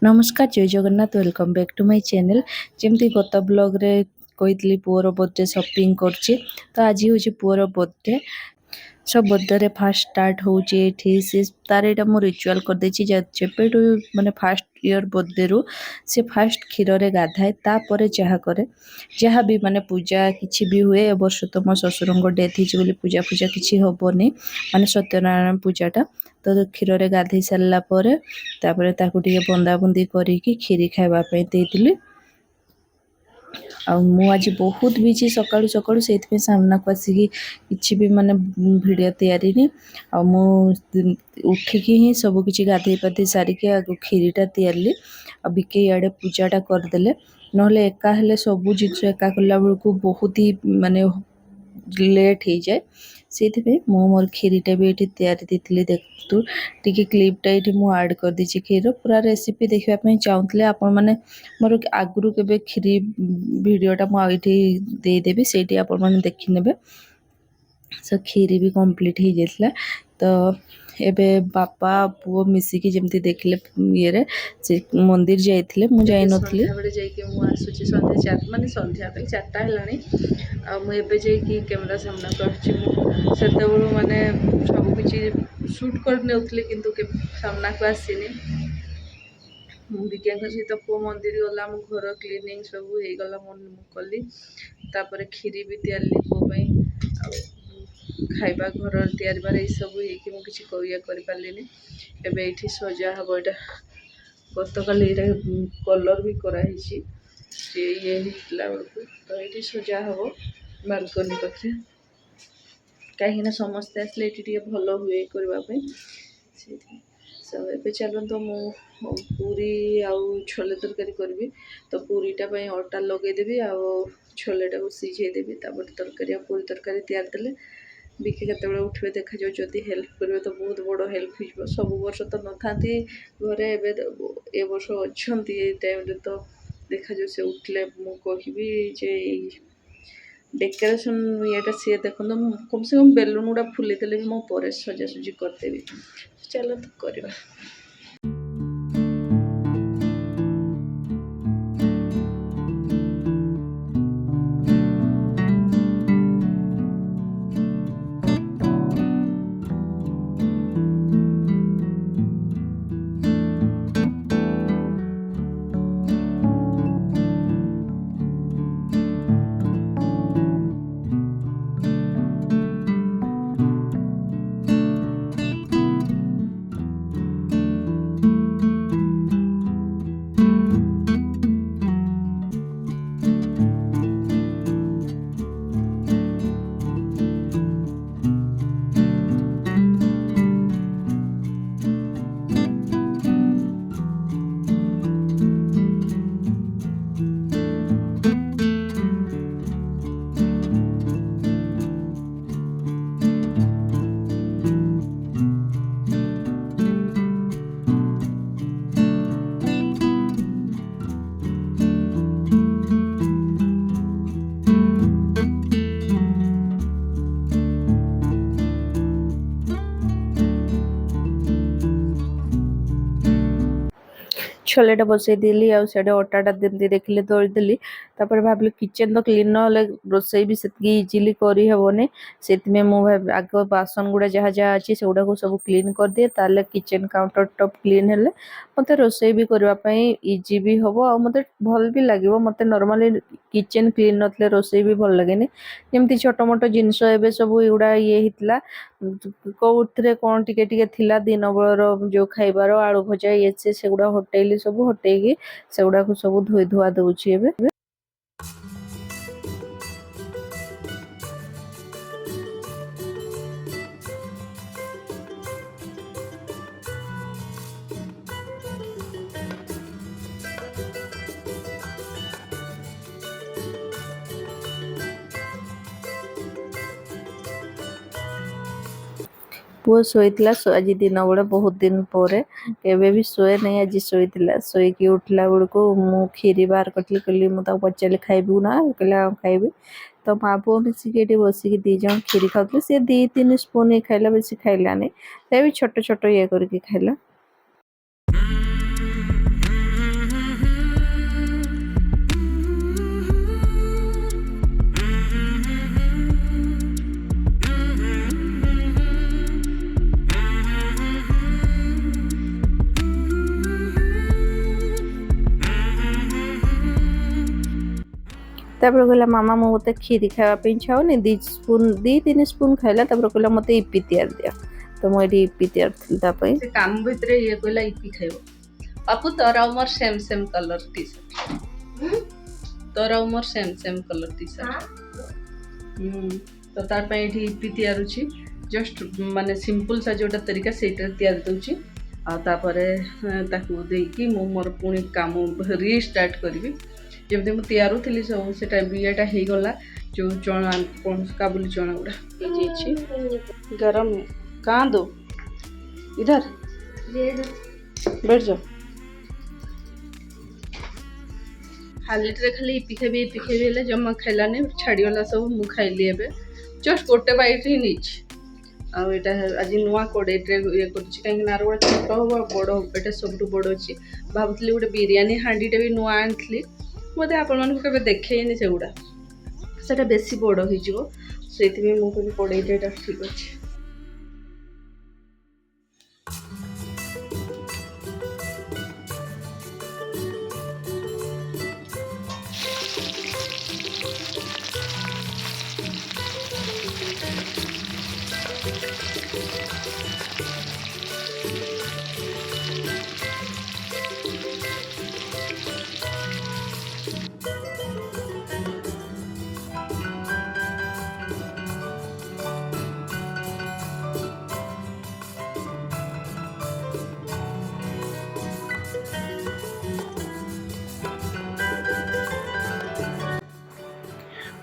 नमस्कार जय Jagannath welcome back to my channel. जमती गत ब्लॉग रे कही पुअर बर्थडे शॉपिंग करछि तो आज हूँ पुअर बर्थडे। सब बर्थडे फास्ट स्टार्ट होठी से तार यहाँ मुझे रिचुआल कर देछि जेपेटू माने फास्ट ईयर बर्थडे रु से फास्ट क्षीर रे गाधाए तापर जहाँ करे जहाँ भी माने पूजा किछि भी हुए। ए वर्ष तो मो ससुर डेथ होली पूजा पूजा किछि हबनी माने सत्यनारायण पूजाटा तो क्षीर रे गाधे सारा पर बंदा बुंदी करिकी खीरी खाइबा पे देइतिली। आज बहुत बिजी सकाळु सकाळु से सामना को आसिकी किछि भी माने वीडियो तैयारी नहीं उठिकी ही सब किछि गाधे पाधे सारिके आगो खीरीटा तैयारी बिके इे पूजाटा करदेले नहले एका हेले सबू जिनिस एका कला बेलू बहुत ही माने लेट हो जाए से मोर खीरीटा भी ये तैयारी देती देखतु टी क्लिपटा ये आड कर दी खीर पूरा रेसिपी देखापी चाहूँगी आपण मैंने मोर आगु के खीरी वीडियोटा मुझे देदेवी से आपण मैंने देखने सो खीरी भी कंप्लीट हो जाता तो एबे बापा पुओ मिसिकी जमती देखले ये से मंदिर जाइए मुझे नी आसूची संध्या माने संध्या चार्टा है मुझे कैमेरा सामना कर माने सब किसी शूट करने किंतु सामना को आसनी विज्ञा सहित पु मंदिर गला मो घर क्लीनिंग सब हो गला कली तापर खीरी भी तैयारी पुओ खाइबा घर तैयारी बार सब किसी पारे एबे ये सजा हम यहाँ गत काल कलर भी कराई ये बेलू तो ये सजा हम बालकनी पाखे कहीं समस्ते आसले ये भल हुए करने सब ए चलते पूरी आउ छोले तरकारी करी तो पूरीटा अटा लगेदेवी आउ छोलेटा को सीझेदेवी तरकारी पूरी तरकारी तैयार देले बिके केत उठे देखा जाऊ जदि हेल्प करेंगे तो बहुत बड़ हेल्प हो सब वर्ष तो न था घरे ए वर्ष अच्छा टाइम तो देखा जाऊ से उठले मु कहि डेकोरेशन ये सी देखो कम से कम बेलून गुड़ा फुले भी मो पर सजासुजी करदेवी चलो तो करवा। छोलेटा बसई देली अटाटा जमी देखिले तोड़देली भाविली किचन तो क्लीन ना रोसई भी सेतकी इजिली करहबनी से आग बासन गुड़ा जहाँ जहाँ अच्छी से गुड़ा सब क्लीन कर दिए ताले किचन काउंटर टॉप क्लीन हेले मते रोसई भी करने इजी भी हम आ मते भल भी लगे मते नॉर्मली किचन क्लीन नथले रोसई भी भल लगेनी जमती छोट मोट जिनस एबे सब एगुड़ा ये होता कौन कौन टिके थिला दिन बेलर जो खाइबार आलू भजा ये से गुड़ा हटेली सब हटेकी से गुड़ा सब धोई धुआ दउछि एबे। पुओ शोला आज दिन बड़े बहुत दिन पर केवे भी शोए नहीं आज शोला शोक उठला बेलू मु खीरी बाहर करी कहली मुझे पचारि खाइबू ना कहला खाइबी तो माँ पुओ मिसिक बसिक दीज खीरी खाऊ सी 2-3 स्पून खाइला बेसी खाइलानी भी छोट छोट ये करके खाइला। तापर कहला मामा मो मते खीरी खावा छाऊनी 2 स्पून खाइला तापर कहला मते इपी तैयार दिया तो मो इपी तैयार थी से काम भितर ये कहला इपी खाइबो पापू तोरा उमर सेम कलर टी शर्ट तोरा उमर सेम कलर टी शर्ट तो तार पे इपी तैयार छी जस्ट माने सिंपल सा जोटा तरीका सेटा तैयार दउची आ तापरे ताकू देकी मो मोर पुणी काम रीस्टार्ट करबी जमते मु तैयार थी सब सेटा बियाटा हो गला जो चना कौन काबुली चना गुड़ा गरम कहाँ दो इधर बैठ जाओ खाली खाली इपी खेबी जमा खाइलानी छाड़गला सब मु खाइली एबे जस्ट गोटे बाइट ही नीच आज नुआ कड़े ये कहीं गोटे छोट हम बड़ एटा सब बड़ अच्छी भावुली गोटे बिरियानी हांडीटे भी नुआ आनी मत आपण के देखनी से गुड़ा से बेसी बड़ हो मुझे कड़े ठीक अच्छे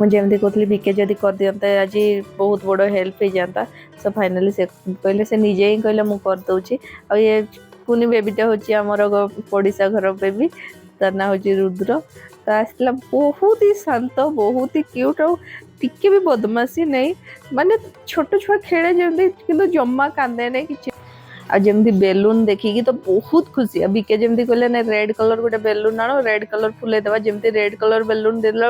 मुझे कहती बीके जदि कर दियंता आज बहुत बड़ हेल्प हो जाता सो फाइनाली से कहले से निजे ही कहले मुझे करदे आ ये कुनी बेबीटा हूँ आमर पड़िशा घर बेबी तार ना हूँ रुद्र तो आसला बहुत ही शांत बहुत ही क्यूट और टिके भी बदमाशी नहीं माने छोट छुआ खेले जमी कि जमा कांदे नहीं कि जमी बेलून देखिकी तो बहुत खुशी बीके जमी कहले ना रेड कलर गोटे बेलून आण रेड कलर फुले देवा जमी रेड कलर बेलून देला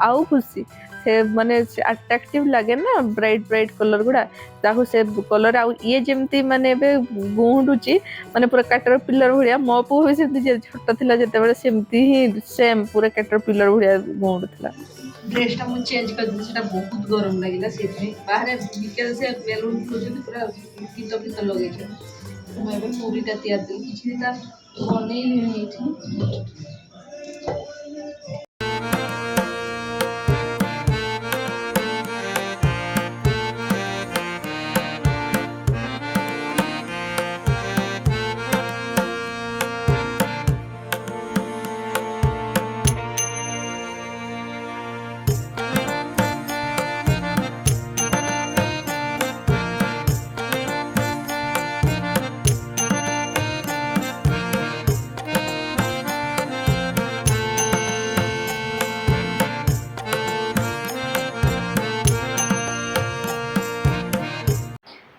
आउ खुशी से माने अट्राक्टिव लगे ना ब्राइट ब्राइट कलर गुड़ा ताकू से कलर आउ ये जमी माने गुंडुची माने पूरा कैटर पिलर भाया मो पु भी सेमती छोट थिला जेतेबेले सेमती ही सेम पूरा कैटर पिलर भाया गुंडुला ड्रेसटा मु चेंज कर दी सेटा बहुत गरम लागला से बाहर बीके से बेलून फुलुची पूरा कीत लगे मैं पूरीटा तैयार दी किसी बनै नहीं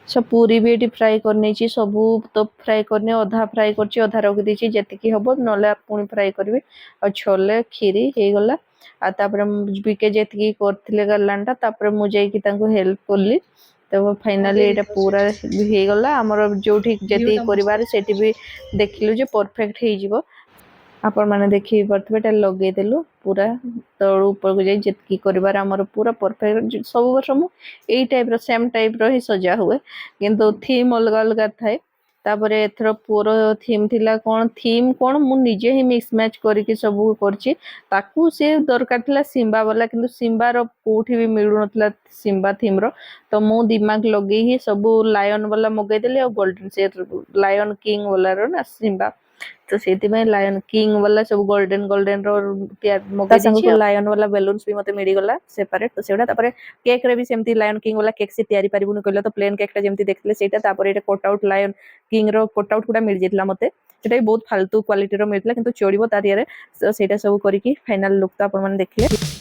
सब पूरी भी ये फ्राए करने सबू तो फ्राए करने अधा फ्राए करधा रखी देती जी हम ना पुणी फ्राए करी और छोले खीरी हो गला आपर बीके जी करते गार्लाटा मुझे हेल्प कली तो फाइनाली ये पूरा हो गला आमर जो जी कर भी देखिलु जो परफेक्ट हो आपण मैंने देखी पारे लगेदेलु पूरा तलू ऊपर को जी कर पूरा परफेक्ट सब वर्ष मुझे टाइप सेम टाइप ही सजा हुए किंतु थीम अलग अलग थाए तापर एथर पुअर थीम थिला कौन थीम कौन मु निजे ही मिक्स मैच करके सब करची ताकू से दरकार थिला सिम्बा वाला किंतु सिम्बार कोठी भी मिलु नथला सिम्बा थीम रो तो मु दिमाग लगे ही सब लायन वाला मगेदेली और गोल्डन से लायन किंग वाला रो ना सिम्बा तो से लायन किंग वाला सब गोल्डन गोल्डन रो लायन वाला बेलून्स भी मते मिली गला सेपरेट तो सेटा तापर केक रे भी सेमती लायन किंग वाला केक से तैयारी परिबुन कहला तो प्लेन केक ता जेमती देखले सेटा तापर एटा कट आउट लायन किंग रो कट आउट गुडा मिल जेतला मते सेटा भी बहुत फालतू क्वालिटी रो मिलतला किंतु चोड़िबो तारिया रे सेटा सब करिकि फाइनल लुक तो आपण माने देखले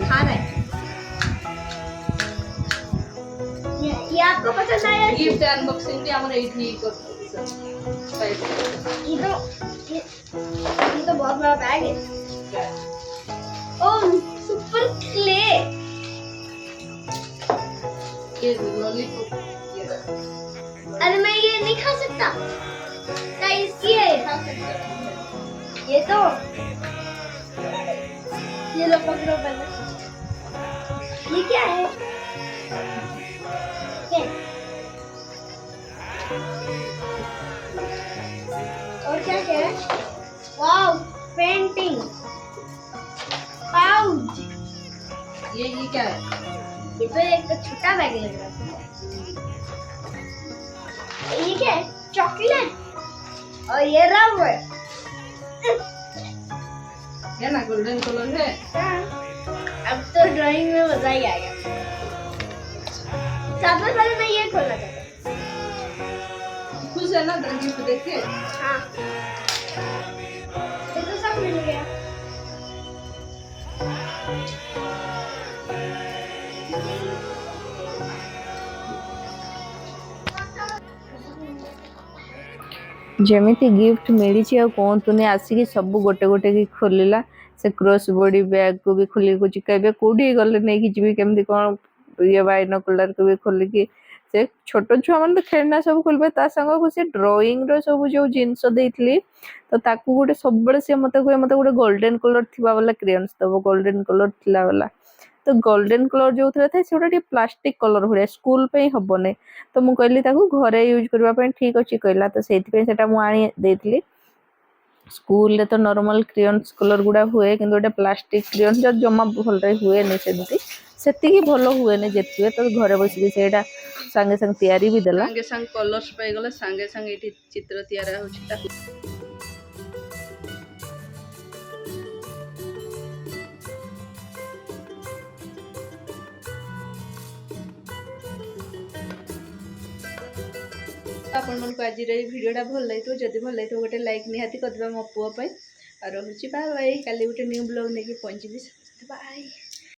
खा रहा है। ये आपको पसंद आया? गिफ्ट अनबॉक्सिंग भी हमर एठी ये तो बहुत बड़ा बैग है। ओह सुपर क्ले। ये लॉलीपॉप अरे मैं ये नहीं खा सकता। गाइस ये खा सकते हो। ये तो ये लो पकड़ो पहले। ये क्या है? ये और क्या क्या है? Wow painting pouch. ये क्या है? ये तो एक छोटा बैग लग रहा है। ये क्या है? चॉकलेट और ये रबर। ये ना गोल्डन कलर है। अब तो ड्राइंग में मजा ही आएगा। सबसे पहले मैं ये खोलना चाहता हूँ। खुश है ना गिफ्ट देख के? हाँ ये तो सब मिल गया। ଯେମିତି ଗିଫ୍ଟ ମିଳିଛି ଆଉ କୁହନ୍ତୁନି ଆସିକି ସବୁ ଗୋଟେ ଗୋଟେ କି ଖୋଲିଲା ସେ କ୍ରସ୍ ବଡି ବ୍ୟାଗକୁ ବି ଖୋଲିକି କେବେ କୋଉଠି ଗଲେ ନେଇକି ଯିବି କେମିତି କ'ଣ ଇଏ ବାଇନୋକୁଲାରକୁ ବି ଖୋଲିକି ସେ ଛୋଟ ଛୁଆମାନେ ତ ଖେଳନା ସବୁ ଖୋଲିବେ ତା ସାଙ୍ଗକୁ ସେ ଡ୍ରଇଂର ସବୁ ଯୋଉ ଜିନିଷ ଦେଇଥିଲି ତ ତାକୁ ଗୋଟେ ସବୁବେଳେ ସେ ମତେ କୁହେ ମତେ ଗୋଟେ ଗୋଲ୍ଡେନ କଲର ଥିବା ବାଲା କ୍ରେୟନ୍ସ ଦବ ଗୋଲ୍ଡେନ କଲର ଥିଲା ବାଲା ତ ଗୋଲ୍ଡେନ କଲର ଯୋଉଥିରେ ଥାଏ ସେଗୁଡ଼ା ଟିକେ ପ୍ଲାଷ୍ଟିକ କଲର ଭଳିଆ ସ୍କୁଲ ପାଇଁ ହବନି ତ ମୁଁ କହିଲି ତାକୁ ଘରେ ୟୁଜ୍ କରିବା ପାଇଁ ଠିକ୍ ଅଛି କହିଲା ତ ସେଇଥିପାଇଁ ସେଟା ମୁଁ ଆଣି ଦେଇଥିଲି ସ୍କୁଲରେ ତ ନର୍ମାଲ କ୍ରେୟନ୍ସ କଲର ଗୁଡ଼ା ହୁଏ କିନ୍ତୁ ଗୋଟେ ପ୍ଲାଷ୍ଟିକ କ୍ରେୟନ୍ସ ଜମା ଭଲରେ ହୁଏନି ସେତିକି ଭଲ ହୁଏନି ଯେତିକି ତ ଘରେ ବସିକି ସେଇଟା ସାଙ୍ଗେ ସାଙ୍ଗେ ତିଆରି ବି ଦେଲା ସାଙ୍ଗେ ସାଙ୍ଗେ କଲର୍ସ ପାଇଗଲା ସାଙ୍ଗେ ସାଙ୍ଗେ ଏଠି ଚିତ୍ର ତିଆରି ହେଉଛି ତାକୁ ଆପଣମାନଙ୍କୁ ଆଜିର ଏଇ ଭିଡ଼ିଓଟା ଭଲ ଲାଗିଥିବ ଯଦି ଭଲ ଲାଗିଥିବ ଗୋଟେ ଲାଇକ୍ ନିହାତି କରିଦେବା ମୋ ପୁଅ ପାଇଁ ଆଉ ରହୁଛି ବାଏ ବାଏ କାଲି ଗୋଟେ ନ୍ୟୁ ବ୍ଲଗ୍ ନେଇକି ପହଞ୍ଚିବି ବାଏ।